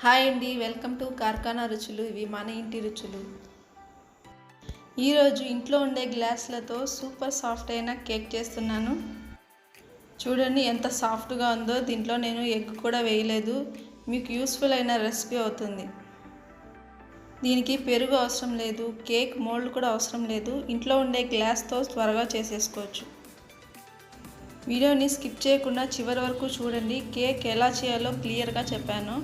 Hi అండి, welcome to కార్ఖానా రుచులు. ఇవి మన ఇంటి రుచులు. ఈరోజు ఇంట్లో ఉండే గ్లాసులతో సూపర్ సాఫ్ట్ అయిన కేక్ చేస్తున్నాను. చూడండి ఎంత సాఫ్ట్గా ఉందో. దీంట్లో నేను ఎగ్ కూడా వేయలేదు. మీకు యూస్ఫుల్ అయిన రెసిపీ అవుతుంది. దీనికి పెరుగు అవసరం లేదు, కేక్ మోల్డ్ కూడా అవసరం లేదు. ఇంట్లో ఉండే గ్లాస్తో త్వరగా చేసేసుకోవచ్చు. వీడియోని స్కిప్ చేయకుండా చివరి వరకు చూడండి. కేక్ ఎలా చేయాలో క్లియర్గా చెప్పాను.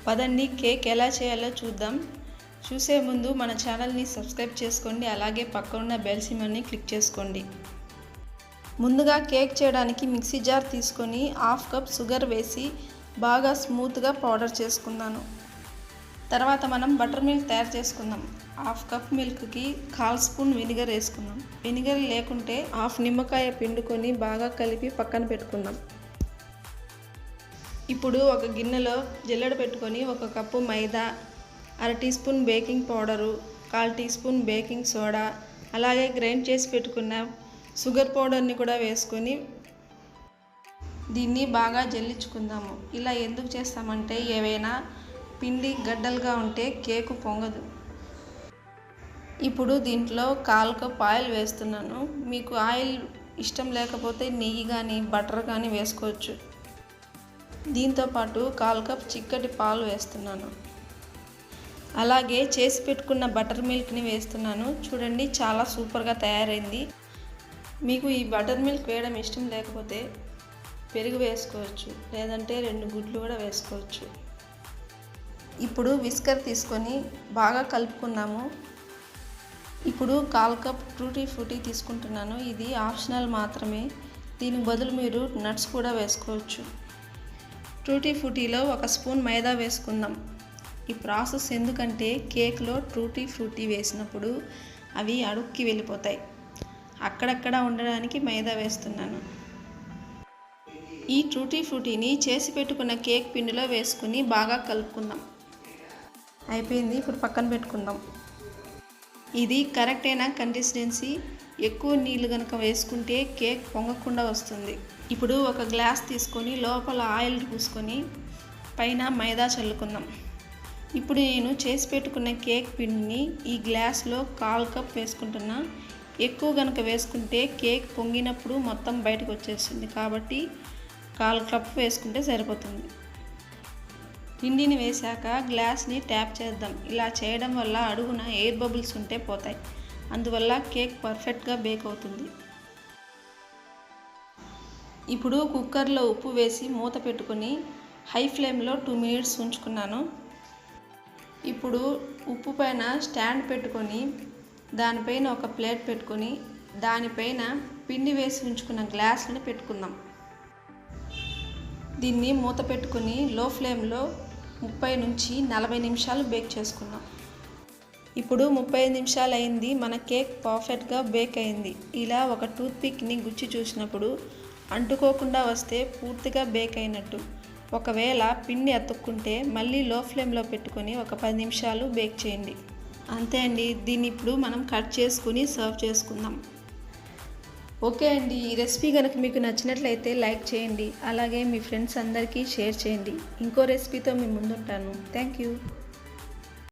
పదండి కేక్ ఎలా చేయాలో చూద్దాం. చూసే ముందు మన ఛానల్ని సబ్స్క్రైబ్ చేసుకోండి, అలాగే పక్కనున్న బెల్ సింబల్ని క్లిక్ చేసుకోండి. ముందుగా కేక్ చేయడానికి మిక్సీ జార్ తీసుకొని 1/2 కప్ షుగర్ వేసి బాగా స్మూత్గా పౌడర్ చేసుకున్నాను. తర్వాత మనం బటర్ మిల్క్ తయారు చేసుకుందాం. 1/2 కప్ మిల్క్కి 1/4 స్పూన్ వెనిగర్ వేసుకుందాం. వెనిగర్ లేకుంటే 1/2 నిమ్మకాయ పిండుకొని బాగా కలిపి పక్కన పెట్టుకుందాం. ఇప్పుడు ఒక గిన్నెలో జల్లెడ పెట్టుకొని 1 కప్పు మైదా, 1/2 teaspoon baking powder, 1/4 teaspoon baking soda, అలాగే గ్రైండ్ చేసి పెట్టుకున్న షుగర్ పౌడర్ని కూడా వేసుకొని దీన్ని బాగా జల్లించుకుందాము. ఇలా ఎందుకు చేస్తామంటే ఏవైనా పిండి గడ్డలుగా ఉంటే కేకు పొంగదు. ఇప్పుడు దీంట్లో 1/4 కప్ ఆయిల్ వేస్తున్నాను. మీకు ఆయిల్ ఇష్టం లేకపోతే నెయ్యి కానీ బటర్ కానీ వేసుకోవచ్చు. దీంతోపాటు 1/4 కప్ చిక్కటి పాలు వేస్తున్నాను. అలాగే చేసి పెట్టుకున్న బటర్ మిల్క్ని వేస్తున్నాను. చూడండి చాలా సూపర్గా తయారైంది. మీకు ఈ బటర్ మిల్క్ వేయడం ఇష్టం లేకపోతే పెరుగు వేసుకోవచ్చు, లేదంటే 2 గుడ్లు కూడా వేసుకోవచ్చు. ఇప్పుడు విస్కర్ తీసుకొని బాగా కలుపుకుందాము. ఇప్పుడు 1/4 కప్ టూటీ ఫ్రూటీ తీసుకుంటున్నాను. ఇది ఆప్షనల్ మాత్రమే. దీనికి బదులు మీరు నట్స్ కూడా వేసుకోవచ్చు. టూటీ ఫ్రూటీలో 1 స్పూన్ మైదా వేసుకుందాం. ఈ ప్రాసెస్ ఎందుకంటే కేక్లో టూటీ ఫ్రూటీ వేసినప్పుడు అవి అడుక్కి వెళ్ళిపోతాయి. అక్కడక్కడ ఉండడానికి మైదా వేస్తున్నాను. ఈ టూటీ ఫ్రూటీని చేసి పెట్టుకున్న కేక్ పిండిలో వేసుకుని బాగా కలుపుకుందాం. అయిపోయింది. ఇప్పుడు పక్కన పెట్టుకుందాం. ఇది కరెక్ట్ అయిన కన్సిస్టెన్సీ. ఎక్కువ నీళ్ళు కనుక వేసుకుంటే కేక్ పొంగకుండా వస్తుంది. ఇప్పుడు ఒక గ్లాస్ తీసుకొని లోపల ఆయిల్ పూసుకొని పైన మైదా చల్లుకుందాం. ఇప్పుడు నేను చేసి పెట్టుకున్న కేక్ పిండిని ఈ గ్లాస్లో 1/4 కప్ వేసుకుంటున్నా. ఎక్కువ కనుక వేసుకుంటే కేక్ పొంగినప్పుడు మొత్తం బయటకు వచ్చేస్తుంది. కాబట్టి 1/4 కప్ వేసుకుంటే సరిపోతుంది. పిండిని వేశాక గ్లాస్ని ట్యాప్ చేద్దాం. ఇలా చేయడం వల్ల అడుగున ఎయిర్ బబుల్స్ ఉంటే పోతాయి. అందువల్ల కేక్ పర్ఫెక్ట్గా బేక్ అవుతుంది. ఇప్పుడు కుక్కర్లో ఉప్పు వేసి మూత పెట్టుకొని హై ఫ్లేమ్లో 2 మినిట్స్ ఉంచుకున్నాను. ఇప్పుడు ఉప్పు పైన స్టాండ్ పెట్టుకొని దానిపైన ఒక ప్లేట్ పెట్టుకొని దానిపైన పిండి వేసి ఉంచుకున్న గ్లాసులను పెట్టుకుందాం. దీన్ని మూత పెట్టుకొని లో ఫ్లేమ్లో 30 నుంచి 40 నిమిషాలు బేక్ చేసుకుందాం. ఇప్పుడు 35 నిమిషాలు అయింది. మన కేక్ పర్ఫెక్ట్గా బేక్ అయింది. ఇలా ఒక టూత్పిక్ని గుచ్చి చూసినప్పుడు అంటుకోకుండా వస్తే పూర్తిగా బేక్ అయినట్టు. ఒకవేళ పిండి అతుక్కుంటే మళ్ళీ లో ఫ్లేమ్లో పెట్టుకొని ఒక 10 నిమిషాలు బేక్ చేయండి. అంతే అండి. దీన్ని ఇప్పుడు మనం కట్ చేసుకుని సర్వ్ చేసుకుందాం. ఓకే అండి, ఈ రెసిపీ కనుక మీకు నచ్చినట్లయితే లైక్ చేయండి, అలాగే మీ ఫ్రెండ్స్ అందరికీ షేర్ చేయండి. ఇంకో రెసిపీతో మీ ముందుంటాను. Thank you.